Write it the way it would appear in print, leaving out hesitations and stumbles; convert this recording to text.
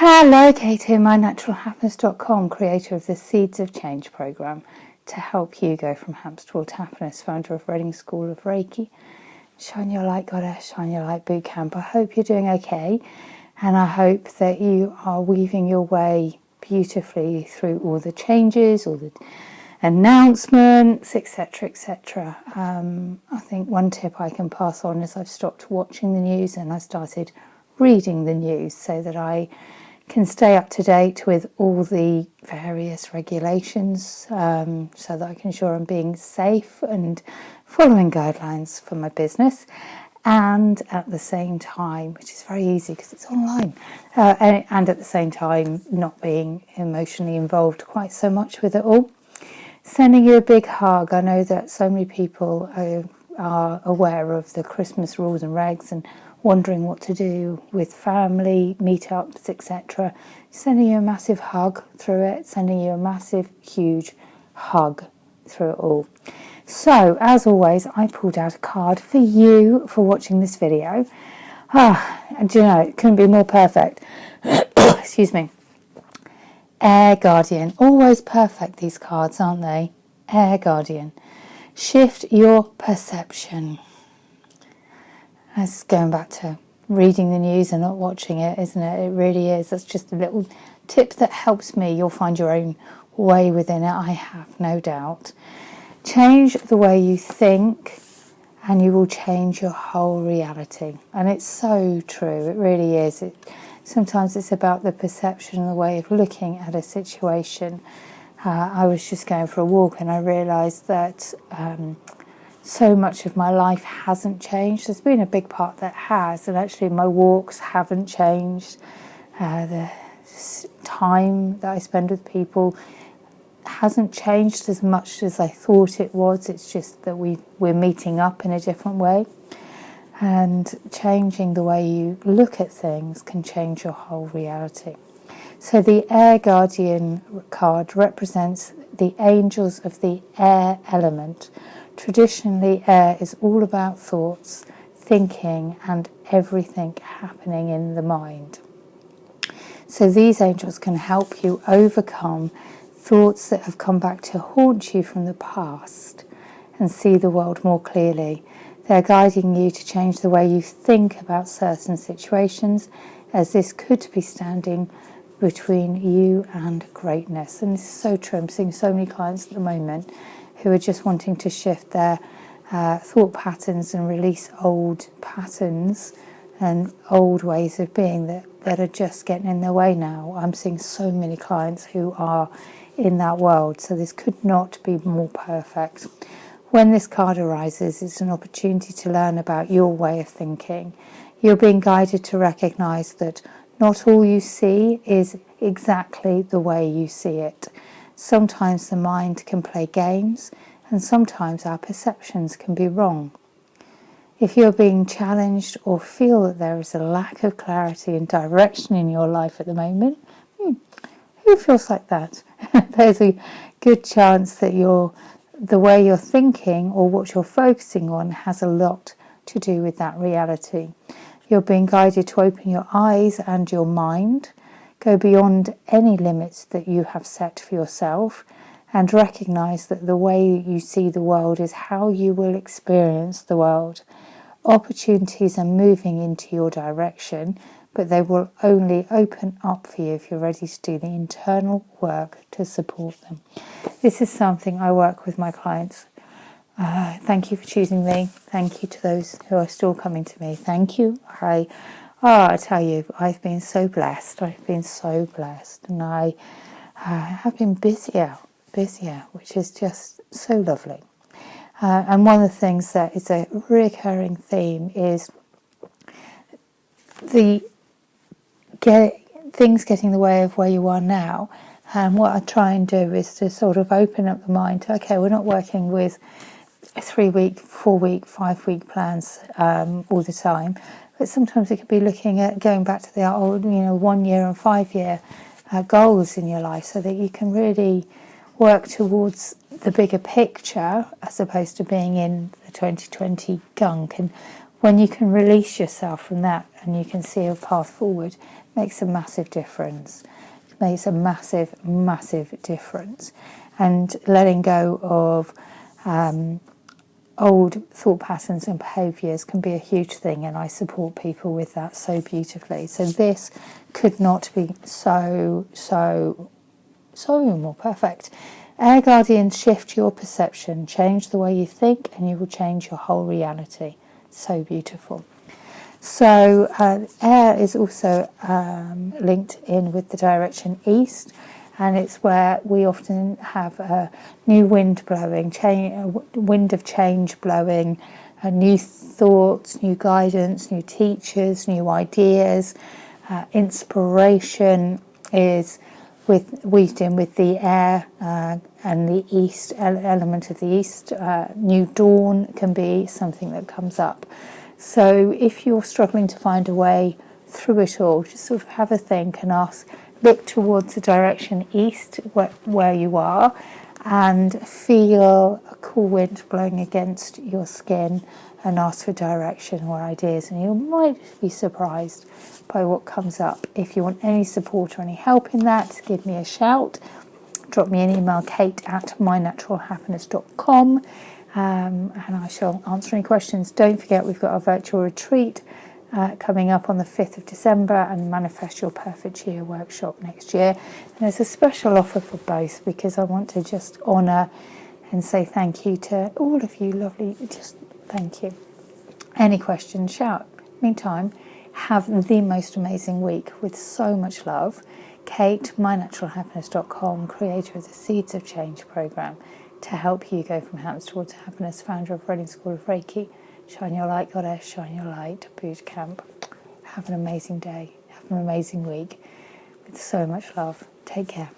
Hello, Kate here, mynaturalhappiness.com, creator of the Seeds of Change program to help you go from hamster wheel to happiness, founder of Reading School of Reiki. Shine your light, Goddess, shine your light bootcamp. I hope you're doing okay, and I hope that you are weaving your way beautifully through all the changes, all the announcements, etc., etc. I think one tip I can pass on is I've stopped watching the news and I started reading the news so that I can stay up to date with all the various regulations, so that I can ensure I'm being safe and following guidelines for my business, and at the same time, which is very easy because it's online, and at the same time not being emotionally involved quite so much with it all. Sending you a big hug. I know that so many people are aware of the Christmas rules and regs and wondering what to do with family, meetups, etc. Sending you a massive hug through it, sending you a massive, huge hug through it all. So, as always, I pulled out a card for you for watching this video. And do you know, it couldn't be more perfect. Excuse me. Air Guardian. Always perfect, these cards, aren't they? Air Guardian. Shift your perception. That's going back to reading the news and not watching it, isn't it? It really is. That's just a little tip that helps me. You'll find your own way within it, I have no doubt. Change the way you think and you will change your whole reality. And it's so true. It really is. Sometimes it's about the perception and the way of looking at a situation. I was just going for a walk and I realised that so much of my life hasn't changed. There's been a big part that has, and actually my walks haven't changed. The time that I spend with people hasn't changed as much as I thought it was. It's just that we're meeting up in a different way. And changing the way you look at things can change your whole reality. So the Air Guardian card represents the angels of the air element. Traditionally, air is all about thoughts, thinking, and everything happening in the mind. So these angels can help you overcome thoughts that have come back to haunt you from the past and see the world more clearly. They're guiding you to change the way you think about certain situations, as this could be standing between you and greatness. And it's so true. I'm seeing so many clients at the moment who are just wanting to shift their thought patterns and release old patterns and old ways of being that are just getting in their way now. I'm seeing so many clients who are in that world. So this could not be more perfect. When this card arises, it's an opportunity to learn about your way of thinking. You're being guided to recognise that not all you see is exactly the way you see it. Sometimes the mind can play games, and sometimes our perceptions can be wrong. If you're being challenged or feel that there is a lack of clarity and direction in your life at the moment, who feels like that? There's a good chance that the way you're thinking or what you're focusing on has a lot to do with that reality. You're being guided to open your eyes and your mind, go beyond any limits that you have set for yourself, and recognise that the way you see the world is how you will experience the world. Opportunities are moving into your direction, but they will only open up for you if you're ready to do the internal work to support them. This is something I work with my clients. Thank you for choosing me. Thank you to those who are still coming to me. Thank you. I tell you, I've been so blessed. I've been so blessed. And I have been busier, which is just so lovely. And one of the things that is a recurring theme is things getting in the way of where you are now. And what I try and do is to sort of open up the mind to, okay, we're not working with 3-week, 4-week, 5-week plans all the time. But sometimes it could be looking at going back to the old, 1 year and 5 year goals in your life, so that you can really work towards the bigger picture as opposed to being in the 2020 gunk. And when you can release yourself from that and you can see a path forward, makes a massive difference. It makes a massive, massive difference. And letting go of old thought patterns and behaviours can be a huge thing, and I support people with that so beautifully. So this could not be so more perfect. Air Guardians shift your perception, change the way you think, and you will change your whole reality. So beautiful. So air is also linked in with the direction east, and it's where we often have a new wind blowing, wind of change blowing, new thoughts, new guidance, new teachers, new ideas. Inspiration is weaved in with the air and the east element of the east. New dawn can be something that comes up. So if you're struggling to find a way through it all, just sort of have a think and look towards the direction east where you are, and feel a cool wind blowing against your skin, and ask for direction or ideas, and you might be surprised by what comes up. If you want any support or any help in that, give me a shout. Drop me an email, kate@mynaturalhappiness.com, and I shall answer any questions. Don't forget, we've got our virtual retreat coming up on the 5th of December, and Manifest Your Perfect Year workshop next year. And there's a special offer for both, because I want to just honour and say thank you to all of you lovely. Just thank you. Any questions, shout. Meantime, have the most amazing week with so much love. Kate, mynaturalhappiness.com, creator of the Seeds of Change program, to help you go from happiness towards happiness, founder of Reading School of Reiki, Shine Your Light Goddess, Shine Your Light Boot Camp. Have an amazing day. Have an amazing week with so much love. Take care.